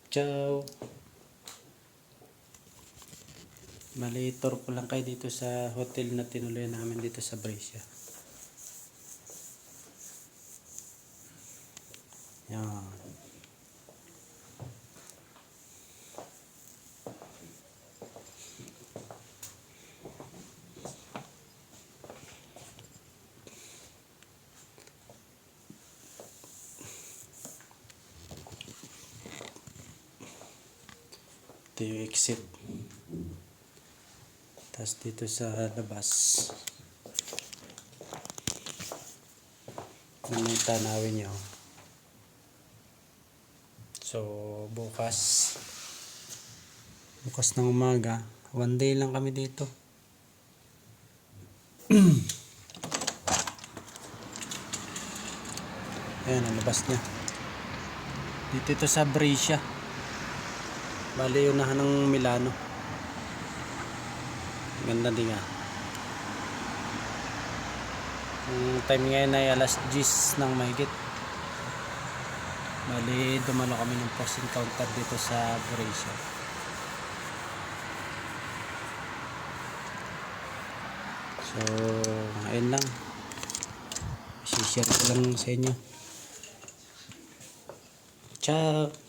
Ciao. Mali, tour ko lang kayo dito sa hotel na tinuloy namin dito sa Brescia. Yan. Ito yung exit. Tapos dito sa labas yung tanawin nyo. So bukas ng umaga, one day lang kami dito. Ayan ang labas niya. Dito ito sa Brescia. Bali unahan ng Milano. Ganda din nga. Ang time ngayon ay alas 10 ng mahigit. Bali dumalo kami ng post encounter dito sa Brescia. So ayun lang, i-share ko lang sa inyo. Ciao.